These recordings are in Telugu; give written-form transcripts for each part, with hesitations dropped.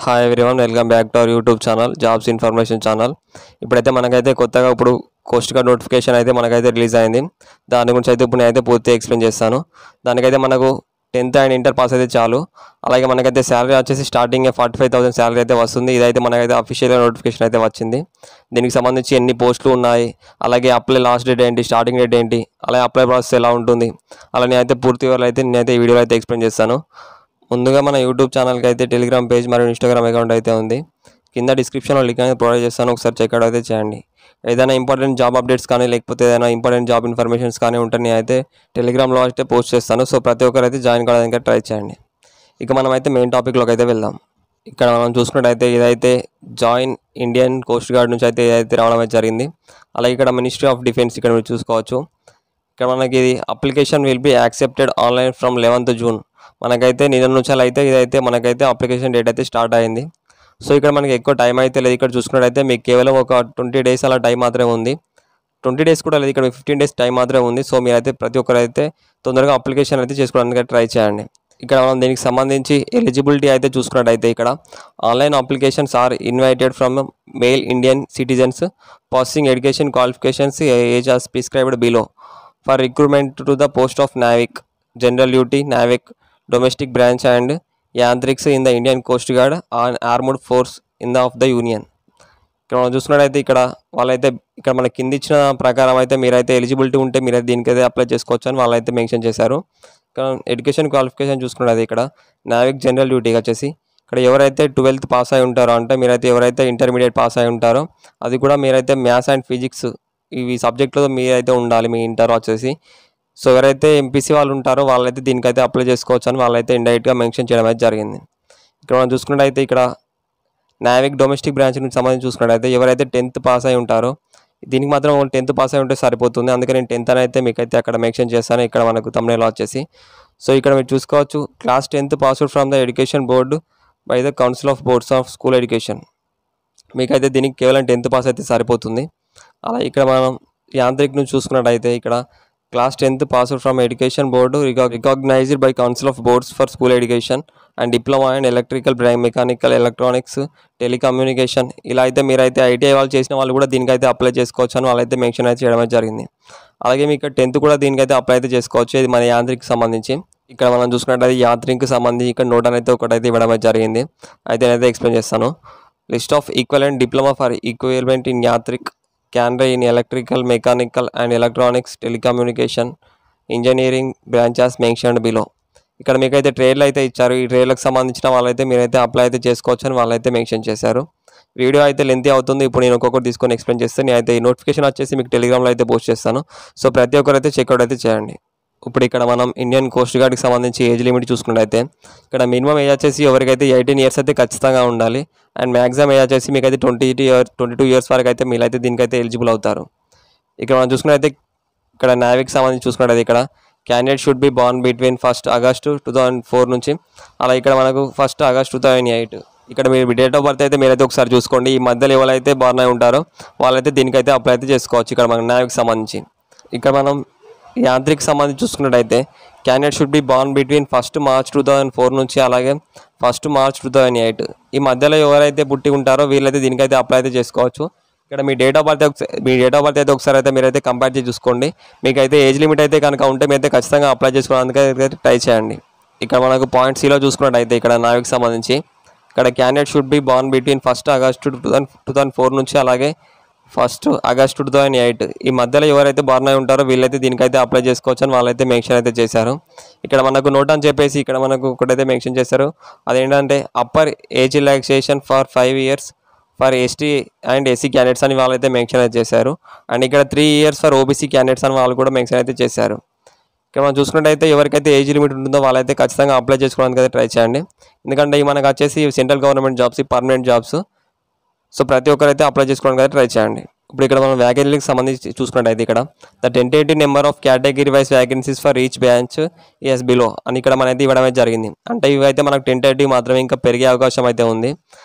Hi everyone, welcome back to our YouTube channel jobs information channel. ఇప్పుడైతే మనకైతే కొత్తగా కోస్ట్ గార్డ్ నోటిఫికేషన్ అయితే మనకైతే రిలీజ్ అయింది. దాని గురించి అయితే ఇప్పుడు నేనైతే పూర్తిగా ఎక్స్ప్లెయిన్ చేస్తాను. దానికైతే మనకు 10th అండ్ ఇంటర్ పాస్ అయితే చాలు. అలాగే మనకైతే శాలరీ వచ్చేసి స్టార్టింగ్ 45,000 శాలరీ అయితే వస్తుంది. ఇదైతే మనకైతే అఫీషియల్గా నోటిఫికేషన్ అయితే వచ్చింది. దీనికి సంబంధించి ఎన్ని పోస్టులు ఉన్నాయి, అలాగే అప్లై లాస్ట్ డేట్ ఏంటి, స్టార్టింగ్ డేట్ ఏంటి, అలాగే అప్లై ప్రాసెస్ ఎలా ఉంటుంది, అలా నేనైతే పూర్తి వివరాలు అయితే నేనైతే ఈ వీడియోలో అయితే ఎక్స్ప్లెయిన్ చేస్తాను. ముందుగా మన యూట్యూబ్ ఛానల్కి అయితే టెలిగ్రామ్ పేజ్ మరియు ఇన్స్టాగ్రామ్ అకౌంట్ అయితే ఉంది. కింద డిస్క్రిప్షన్లో లింక్ అనేది ప్రొవైడ్ చేస్తాను, ఒకసారి చెక్అవుట్ అయితే చేయండి. ఏదైనా ఇంపార్టెంట్ జాబ్ అప్డేట్స్ కానీ లేకపోతే ఏదైనా ఇంపార్టెంట్ జాబ్ ఇన్ఫర్మేషన్స్ కానీ ఉంటే నేను అయితే టెలిగ్రామ్లో అయితే పోస్ట్ చేస్తాను. సో ప్రతి ఒక్కరు అయితే జాయిన్ కావడానికి ట్రై చేయండి. ఇక మనం అయితే మెయిన్ టాపిక్లోకి అయితే వెళ్దాం. ఇక్కడ మనం చూసుకున్నట్టయితే ఇదైతే జాయిన్ ఇండియన్ కోస్ట్ గార్డ్ నుంచి అయితే ఇదైతే రావడం అయితే జరిగింది. అలాగే ఇక్కడ మినిస్ట్రీ ఆఫ్ డిఫెన్స్ ఇక్కడ మీరు చూసుకోవచ్చు. ఇక్కడ మనకి ఇది application will be accepted online from 11th June. మనకైతే నిన్న నుంచి అయితే ఇదైతే మనకైతే అప్లికేషన్ డేట్ అయితే స్టార్ట్ అయింది. సో ఇక్కడ మనకి ఎక్కువ టైం అయితే లేదు. ఇక్కడ చూసుకున్నట్టయితే మీకు కేవలం ఒక 20 days అలా టైం మాత్రమే ఉంది. 20 days కూడా లేదు, ఇక్కడ 15 days టైం మాత్రమే ఉంది. సో మీరైతే ప్రతి ఒక్కరు అయితే తొందరగా అప్లికేషన్ అయితే చేసుకోవడానికి ట్రై చేయండి. ఇక్కడ మనం దీనికి సంబంధించి ఎలిజిబిలిటీ అయితే చూసుకున్నట్టయితే ఇక్కడ online applications are invited from male Indian citizens passing education qualifications age as prescribed below for recruitment to the post of Navik, general duty, Navik, domestic branch and Yantriks in the Indian coast guard on armed force in the of the union. ఇక్కడ మనం చూసుకున్నట్టయితే ఇక్కడ వాళ్ళైతే ఇక్కడ మనకి కింద ఇచ్చిన ప్రకారం అయితే మీరైతే ఎలిజిబిలిటీ ఉంటే మీరైతే దీనికైతే అప్లై చేసుకోవచ్చు అని వాళ్ళైతే మెన్షన్ చేశారు. ఇక్కడ ఎడ్యుకేషన్ క్వాలిఫికేషన్ చూసుకున్నది ఇక్కడ నావిక్ జనరల్ డ్యూటీగా వచ్చేసి ఇక్కడ ఎవరైతే 12th పాస్ అయి ఉంటారో అంటే మీరైతే ఎవరైతే ఇంటర్మీడియట్ పాస్ అయి ఉంటారో అది కూడా మీరైతే మ్యాథ్స్ అండ్ ఫిజిక్స్ ఇవి సబ్జెక్టులో మీరైతే ఉండాలి మీ ఇంటర్ వచ్చేసి. సో ఎవరైతే ఎంపీసీ వాళ్ళు ఉంటారో వాళ్ళైతే దీనికైతే అప్లై చేసుకోవచ్చు అని వాళ్ళైతే ఇండైరెక్ట్గా మెన్షన్ చేయడం అయితే జరిగింది. ఇక్కడ మనం చూసుకున్నట్టయితే ఇక్కడ నావిక్ డొమెస్టిక్ బ్రాంచ్ నుంచి సంబంధించి చూసుకున్నట్టయితే ఎవరైతే 10th పాస్ అయి ఉంటారో దీనికి మాత్రం 10th పాస్ అయి ఉంటే సరిపోతుంది. అందుకే నేను 10th అని అయితే మీకైతే అక్కడ మెన్షన్ చేస్తాను ఇక్కడ మనకు thumbnail వచ్చేసి. సో ఇక్కడ మీరు చూసుకోవచ్చు class 10th passed from the education board by the council of boards of school education. మీకైతే దీనికి కేవలం 10th పాస్ అయితే సరిపోతుంది. అలా ఇక్కడ మనం యాంత్రిక్ నుంచి చూసుకున్నట్టయితే ఇక్కడ class 10th passed from education board recognised by council of boards for school education and diploma and electrical mechanical electronics telecommunication. ఇలా అయితే మీరైతే ఐటీఐ వాళ్ళు చేసిన వాళ్ళు కూడా దీనికైతే అప్లై చేసుకోవచ్చు అని వాళ్ళైతే మెన్షన్ అయితే చేయడం జరిగింది. అలాగే మీకు 10th కూడా దీనికైతే అప్లై అయితే చేసుకోవచ్చు. ఇది మన యాంత్రిక్ సంబంధించి. ఇక్కడ మనం చూసుకున్నట్టయితే యాంత్రిక్ సంబంధించి ఇక్కడ నోట్ అనేది ఒకటైతే ఇవ్వడం జరిగింది. అయితే నేనైతే ఎక్స్ప్లెయిన్ చేస్తాను. List of equivalent diploma for equivalent in Yantrik క్యాన్రే in electrical mechanical and electronics telecommunication engineering branches mentioned below. ఇక్కడ మీకైతే ట్రేడ్లు అయితే ఇచ్చారు. ఈ ట్రేడ్లకు సంబంధించిన వాళ్ళైతే మీరైతే అప్లై అయితే చేసుకోవచ్చు అని వాళ్ళైతే మెన్షన్ చేశారు. వీడియో అయితే లెంతీ అవుతుంది. ఇప్పుడు నేను ఒక్కొక్కటి తీసుకొని ఎక్స్ప్లెయిన్ చేస్తే నేనైతే ఈ నోటిఫికేషన్ వచ్చేసి మీకు టెలిగ్రామ్లో అయితే పోస్ట్ చేస్తాను. సో ప్రతి ఒక్కరైతే చెక్అవుట్ అయితే చేయండి. ఇప్పుడు ఇక్కడ మనం ఇండియన్ కోస్ట్ గార్డ్కి సంబంధించి ఏజ్ లిమిట్ చూసుకున్నట్టయితే ఇక్కడ మినిమం ఏజ్ వచ్చేసి ఎవరికైతే 18 years అయితే ఖచ్చితంగా ఉండాలి. అండ్ మ్యాక్సిమం ఏజ్ వచ్చేసి మీకు అయితే 22 years వరకు అయితే మీరైతే దీనికైతే ఎలిజిబుల్ అవుతారు. ఇక్కడ మనం చూసుకున్నట్టయితే ఇక్కడ నావిక్ సంబంధించి చూసుకున్నట్టయితే ఇక్కడ candidate should be born between 1st August 2004 నుంచి అలా ఇక్కడ మనకు 1st August 2008. ఇక్కడ మీరు డేట్ ఆఫ్ బర్త్ అయితే మీరైతే ఒకసారి చూసుకోండి. ఈ మధ్యలో ఎవరైతే బార్న్ అయి ఉంటారో వాళ్ళైతే దీనికైతే అప్లై అయితే చేసుకోవచ్చు. ఇక్కడ మనకు నావిక్ సంబంధించి ఇక్కడ మనం యాంత్రిక్ సంబంధించి చూసుకున్నట్టయితే candidate should be born between 1st March 2004 నుంచి అలాగే 1st March 2008. ఈ మధ్యలో ఎవరైతే పుట్టి ఉంటారో వీళ్ళైతే దీనికైతే అప్లై అయితే చేసుకోవచ్చు. ఇక్కడ మీ డేట్ ఆఫ్ బర్త్ అయితే ఒకసారి అయితే మీరైతే కంపేర్ చేసి చూసుకోండి. మీకైతే ఏజ్ లిమిట్ అయితే కనుక ఉంటే మీరైతే ఖచ్చితంగా అప్లై చేసుకోవడానికి ట్రై చేయండి. ఇక్కడ మనకు పాయింట్ సిలో చూసుకున్నట్టయితే ఇక్కడ నావిక్ సంబంధించి ఇక్కడ candidate should be born between 1st August 2004 నుంచి అలాగే 1st August 2008. ఈ మధ్యలో ఎవరైతే బార్న్ అయి ఉంటారో వీళ్ళైతే దీనికైతే అప్లై చేసుకోవచ్చు అని వాళ్ళైతే మెన్షన్ అయితే చేశారు. ఇక్కడ మనకు నోట్ అని చెప్పేసి ఇక్కడ మనకు ఒకటైతే మెన్షన్ చేశారు. అదేంటంటే upper age relaxation for 5 years for ST and SC candidates అని వాళ్ళైతే మెన్షన్ అయితే చేశారు. అండ్ ఇక్కడ 3 years ఫర్ ఓబీసీ క్యాండిడేట్స్ అని వాళ్ళు కూడా మెన్షన్ అయితే చేశారు. ఇక్కడ మనం చూసుకున్నట్టయితే ఎవరికైతే ఏజ్ లిమిట్ ఉంటుందో వాళ్ళైతే ఖచ్చితంగా అప్లై చేసుకోవడానికి అయితే ట్రై చేయండి. ఎందుకంటే ఇవి మనకు వచ్చేసి central government jobs, permanent jobs. So ప్రతి ఒక్కరైతే అప్లై చేసుకోవడానికి అయితే ట్రై చేయండి. ఇప్పుడు ఇక్కడ మనం వ్యాకెన్సీకి సంబంధించి చూసుకున్నట్టయితే ఇక్కడ the tentative number of category wise vacancies for each branch is below అని ఇక్కడ మనైతే ఇవ్వడం అయితే జరిగింది. అంటే ఇవైతే మనకు టెంటేటివ్ మాత్రమే, ఇంకా పెరిగే అవకాశం అయితే ఉంది.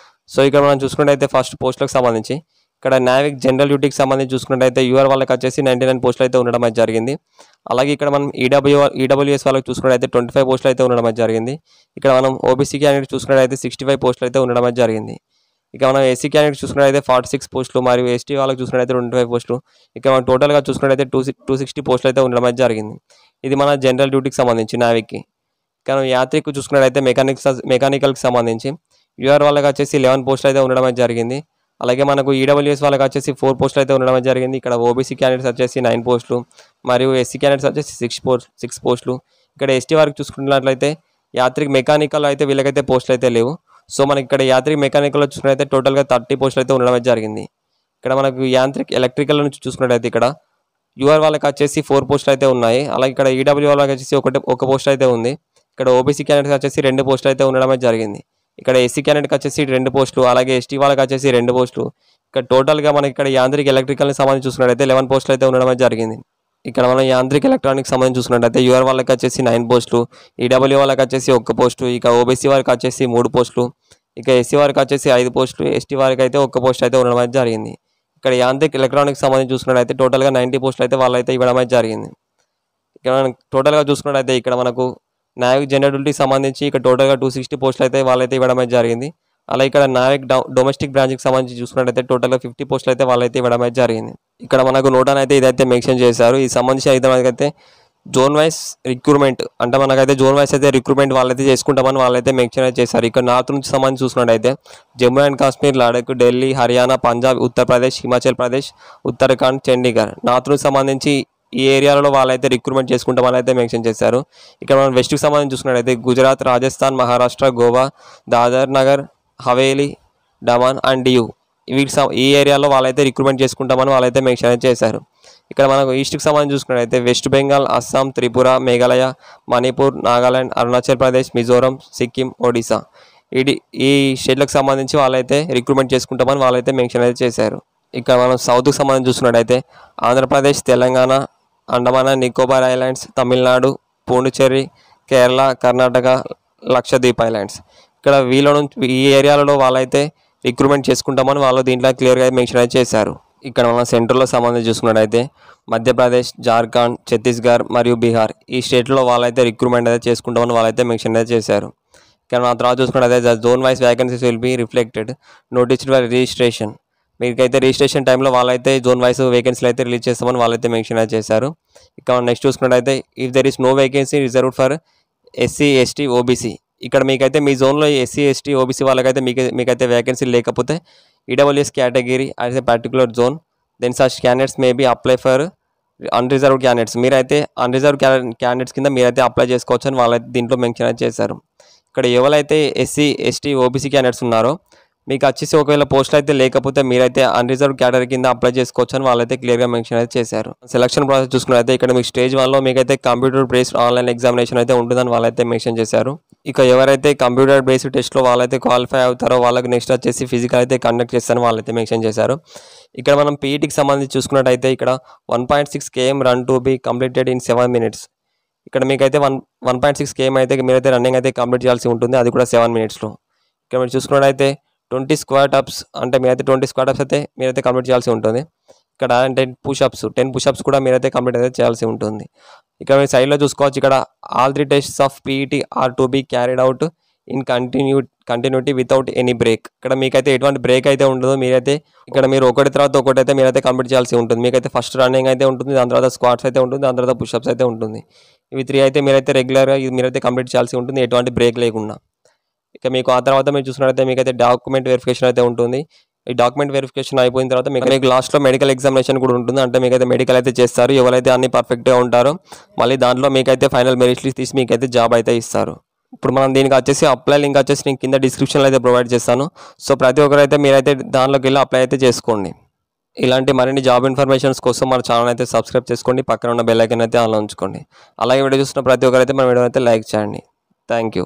సో ఇక్కడ మనం చూసుకున్నట్టయితే ఫస్ట్ పోస్టులకు సంబంధించి ఇక్కడ నావిక్ జనరల్ డ్యూటీకి సంబంధించి చూసుకున్నట్టయితే యూఆర్ వాళ్ళకి వచ్చేసి 99 పోస్టులు అయితే ఉండడం అయితే జరిగింది. అలాగే ఇక్కడ మనం ఈడబ్ల్యూఎస్ వాళ్ళకి చూసుకున్నట్టయితే 25 పోస్టులు అయితే ఉండడం అయితే జరిగింది. ఇక్కడ మనం ఓబీసీ క్యాండిడేట్ చూసుకున్నట్టయితే 65 పోస్టులు అయితే ఉండడం అయితే జరిగింది. ఇక మనం ఎస్సీ క్యాండిడేట్ చూసుకున్నట్టయితే 46 పోస్టులు మరియు ఎస్టీ వాళ్ళకి చూసుకున్నట్టయితే 25 పోస్టులు. ఇక మనం టోటల్గా చూసుకున్నట్టయితే 260 పోస్టులు అయితే ఉండడం అయితే జరిగింది. ఇది మన జనరల్ డ్యూటీకి సంబంధించి నావిక్కి. కానీ యాత్రికు చూసుకున్నట్టయితే మెకానికల్కి సంబంధించి యూఆర్ వాళ్ళకి వచ్చేసి 11 పోస్టులు అయితే ఉండడం అయితే జరిగింది. అలాగే మనకు ఈడబ్ల్యూఎస్ వాళ్ళకి వచ్చేసి 4 పోస్టులు అయితే ఉండడం జరిగింది. ఇక్కడ ఓబీసీ క్యాండిడేట్స్ వచ్చేసి 9 పోస్టులు మరియు ఎస్సీ క్యాండిడేట్స్ వచ్చేసి 6 పోస్టులు. ఇక్కడ ఎస్టీ వారికి చూసుకున్నట్లయితే యాత్రిక్ మెకానికల్ అయితే వీళ్ళకైతే పోస్టులు అయితే లేవు. సో మనకి ఇక్కడ యాత్రిక్ మెకానికల్లో చూసుకున్నట్లయితే టోటల్గా 30 పోస్టులు అయితే ఉండడం జరిగింది. ఇక్కడ మనకు యాంత్రిక్ ఎలక్ట్రికల్ నుంచి చూసుకున్నట్టయితే ఇక్కడ యూఆర్ వాళ్ళకి వచ్చేసి 4 పోస్టులు అయితే ఉన్నాయి. అలాగే ఇక్కడ ఈడబ్ల్యూ వాళ్ళకి వచ్చేసి ఒక పోస్ట్ అయితే ఉంది. ఇక్కడ ఓబీసీ క్యాండిడేట్స్ వచ్చేసి 2 పోస్టులు అయితే ఉండడం జరిగింది. ఇక్కడ ఎస్సీ క్యాండిడేట్కి వచ్చేసి 2 పోస్టులు, అలాగే ఎస్టీ వాళ్ళకి వచ్చేసి 2 పోస్టులు. ఇక్కడ టోటల్గా మనకి ఇక్కడ యాంత్రిక ఎలక్ట్రికల్ని సంబంధించి చూసుకున్నట్టయితే 11 పోస్టులు అయితే ఉండడం జరిగింది. ఇక్కడ మనం యాంత్రిక ఎలక్ట్రానిక్స్ సంబంధించి చూసుకున్నట్టయితే యూఆర్ వాళ్ళకి వచ్చేసి 9 పోస్టులు, ఈడబ్ల్యూ వాళ్ళకి వచ్చేసి 1 పోస్టు, ఇక ఓబీసీ వారికి వచ్చేసి 3 పోస్టులు, ఇక ఎస్సీ వారికి వచ్చేసి 5 పోస్టులు, ఎస్టీ వారికి అయితే 1 పోస్ట్ అయితే ఉండడం అయితే జరిగింది. ఇక్కడ యాంత్రిక ఎలక్ట్రానిక్స్ సంబంధించి చూసుకున్నట్టయితే టోటల్గా 90 పోస్టులు అయితే వాళ్ళైతే ఇవ్వడం అయితే జరిగింది. ఇక్కడ మనం టోటల్గా చూసుకున్నట్టయితే ఇక్కడ మనకు నావిక్ జనరల్ డ్యూటీకి సంబంధించి ఇక్కడ టోటల్గా 260 పోస్టులు అయితే వాళ్ళైతే ఇవ్వడం అయితే జరిగింది. అలాగే ఇక్కడ నావిక్ డొమెస్టిక్ బ్రాంచ్కి సంబంధించి చూసుకున్నట్టయితే టోటల్గా 50 పోస్టులు అయితే వాళ్ళైతే ఇవ్వడం అయితే జరిగింది. ఇక్కడ మనకు నోటాన్ అయితే ఇదైతే మెన్షన్ చేశారు. ఈ సంబంధించి అయితే మనకైతే జోన్ వైస్ రిక్రూట్మెంట్ అంటే మనకైతే జోన్ వైస్ అయితే రిక్రూట్మెంట్ వాళ్ళైతే చేసుకుంటామని వాళ్ళైతే మెన్షన్ అయితే చేశారు. ఇక్కడ నార్త్ నుంచి సంబంధించి చూసుకున్నట్టయితే జమ్మూ అండ్ కాశ్మీర్, లడాక్, ఢిల్లీ, హర్యానా, పంజాబ్, ఉత్తరప్రదేశ్, హిమాచల్ ప్రదేశ్, ఉత్తరాఖండ్, చండీగఢ్ నార్త్ నుంచి సంబంధించి ఈ ఏరియాలలో వాళ్ళైతే రిక్రూట్మెంట్ చేసుకుంటామని అయితే మెన్షన్ చేశారు. ఇక్కడ మనం వెస్ట్కి సంబంధించి చూసుకున్నట్టయితే గుజరాత్, రాజస్థాన్, మహారాష్ట్ర, గోవా, దాదర్ నగర్ హవేలీ, డమాన్ అండ్ డియూ ఈ ఏరియాలో వాళ్ళైతే రిక్రూట్మెంట్ చేసుకుంటామని వాళ్ళైతే మెన్షన్ అయితే చేశారు. ఇక్కడ మనకు ఈస్ట్కి సంబంధించి చూసుకున్నట్టయితే వెస్ట్ బెంగాల్, అస్సాం, త్రిపుర, మేఘాలయ, మణిపూర్, నాగాలాండ్, అరుణాచల్ ప్రదేశ్, మిజోరం, సిక్కిం, ఒడిశా ఈ స్టేట్లకు సంబంధించి వాళ్ళైతే రిక్రూట్మెంట్ చేసుకుంటామని వాళ్ళైతే మెన్షన్ అయితే చేశారు. ఇక్కడ మనం సౌత్కి సంబంధించి చూసుకున్నట్టయితే Andhra Pradesh, Telangana, Andaman and Nicobar islands, Tamil Nadu, Pondicherry, Kerala, Karnataka, Lakshadweep islands ఇక్కడ వీళ్ళ నుంచి ఈ ఏరియాలలో వాళ్ళైతే రిక్రూట్మెంట్ చేసుకుంటామని వాళ్ళు దీంట్లో క్లియర్గా మెన్షన్ అయితే చేశారు. ఇక్కడ మన సెంట్రల్లో సంబంధించి చూసుకున్నట్టయితే మధ్యప్రదేశ్, జార్ఖండ్, ఛత్తీస్గఢ్ మరియు బీహార్ ఈ స్టేట్లో వాళ్ళైతే రిక్రూట్మెంట్ అయితే చేసుకుంటామని వాళ్ళైతే మెన్షన్ అయితే చేశారు. ఇక్కడ మన తర్వాత చూసుకున్నట్టయితే zone wise vacancies will be reflected noticed for registration మీకైతే రిజిస్ట్రేషన్ టైంలో వాళ్ళైతే జోన్ వైస్ వేకెన్సీలు అయితే రిలీజ్ చేస్తామని వాళ్ళైతే మెన్షన్ అయితే చేశారు. ఇక నెక్స్ట్ చూసుకున్నట్టయితే if there is no vacancy reserved for SC, ST, OBC ఇక్కడ మీకైతే మీ జోన్లో ఎస్సీ, ఎస్టీ, ఓబీసీ వాళ్ళకైతే మీకైతే వేకెన్సీ లేకపోతే EWS category as a particular zone then such candidates may be apply for unreserved candidates మీరైతే అన్రిజర్వ్డ్ క్యాండిడేట్స్ కింద మీరైతే అప్లై చేసుకోవచ్చు అని వాళ్ళైతే దీంట్లో మెన్షన్ అయితే చేశారు. ఇక్కడ ఎవరైతే ఎస్సీ, ఎస్టీ, ఓబీసీ క్యాండిడేట్స్ ఉన్నారో మీకు వచ్చేసి ఒకవేళ పోస్టులు అయితే లేకపోతే మీరైతే అన్రిజర్వ్డ్ కేటగిరీ కింద అప్లై చేసుకోవచ్చు అని వాళ్ళైతే క్లియర్గా మెన్షన్ అయితే చేశారు. సెలక్షన్ ప్రాసెస్ చూసుకున్నట్లయితే ఇక్కడ మీకు స్టేజ్ 1లో మీకైతే కంప్యూటర్ బేస్డ్ ఆన్లైన్ ఎగ్జామినేషన్ అయితే ఉంటుందని వాళ్ళైతే మెన్షన్ చేశారు. ఇక ఎవరైతే కంప్యూటర్ బేస్డ్ టెస్ట్లో వాళ్ళైతే క్వాలిఫై అవుతారో వాళ్ళకి నెక్స్ట్ వచ్చేసి ఫిజికల్ అయితే కండక్ట్ చేస్తారని వాళ్ళైతే మెన్షన్ చేశారు. ఇక్కడ మనం పీఈటీకి సంబంధించి చూసుకున్నట్టయితే ఇక్కడ 1.6 km run to be completed in 7 minutes ఇక్కడ మీకైతే 1.6 km అయితే మీరైతే రన్నింగ్ అయితే కంప్లీట్ చేయాల్సి ఉంటుంది, అది కూడా 7 minutesలో. ఇక్కడ మీరు చూసుకున్నట్టయితే 20 స్క్వాట్ అప్స్ అంటే మీరైతే 20 స్క్వాట్ అప్స్ అయితే మీరైతే కంప్లీట్ చేయాల్సి ఉంటుంది. ఇక్కడ 10 పుషప్స్ కూడా మీరైతే కంప్లీట్ అయితే చేయాల్సి ఉంటుంది. ఇక్కడ మీరు సైడ్లో చూసుకోవచ్చు ఇక్కడ all 3 tests of PET are to be carried out in continuity without any break ఇక్కడ మీకైతే ఎటువంటి బ్రేక్ అయితే ఉండదు. మీరైతే ఇక్కడ మీరు ఒకటి తర్వాత ఒకటి అయితే మీరైతే కంప్లీట్ చేయాల్సి ఉంటుంది. మీకైతే ఫస్ట్ రన్నింగ్ అయితే ఉంటుంది, దాని తర్వాత స్క్వాట్స్ అయితే ఉంటుంది, దాని తర్వాత పుషప్స్ అయితే ఉంటుంది. ఇవి 3 అయితే మీరైతే రెగ్యులర్గా మీరైతే కంప్లీట్ చేయాల్సి ఉంటుంది ఎటువంటి బ్రేక్ లేకుండా. ఇక మీకు ఆ తర్వాత మీరు చూసినట్లయితే మీకైతే డాక్యుమెంట్ వెరిఫికేషన్ అయితే ఉంటుంది. ఈ డాక్యుమెంట్ వెరిఫికేషన్ అయిపోయిన తర్వాత మీకు లాస్ట్లో మెడికల్ ఎగ్జామినేషన్ కూడా ఉంటుంది. అంటే మీకైతే మెడికల్ అయితే చేస్తారు, ఎవరైతే అన్ని పర్ఫెక్ట్గా ఉంటారో మళ్ళీ దాంట్లో మీకైతే ఫైనల్ మెరిట్ లిస్ట్ తీసి మీకైతే జాబ్ అయితే ఇస్తారు. ఇప్పుడు మనం దీనికి వచ్చేసి అప్లై లింక్ వచ్చేసి నేను కింద డిస్క్రిప్షన్లో అయితే ప్రొవైడ్ చేస్తాను. సో ప్రతి ఒక్కరైతే మీరైతే దానిలోకి వెళ్ళి అప్లై అయితే చేసుకోండి. ఇలాంటి మరిన్ని జాబ్ ఇన్ఫర్మేషన్స్ కోసం మన ఛానల్ అయితే సబ్స్క్రైబ్ చేసుకోండి, పక్కన ఉన్న బెల్ ఐకాన్ అయితే ఆన్లో ఉంచుకోండి. అలాగే వీడియో చూసిన ప్రతి ఒక్కరైతే మన వీడియో అయితే లైక్ చేయండి. Thank you.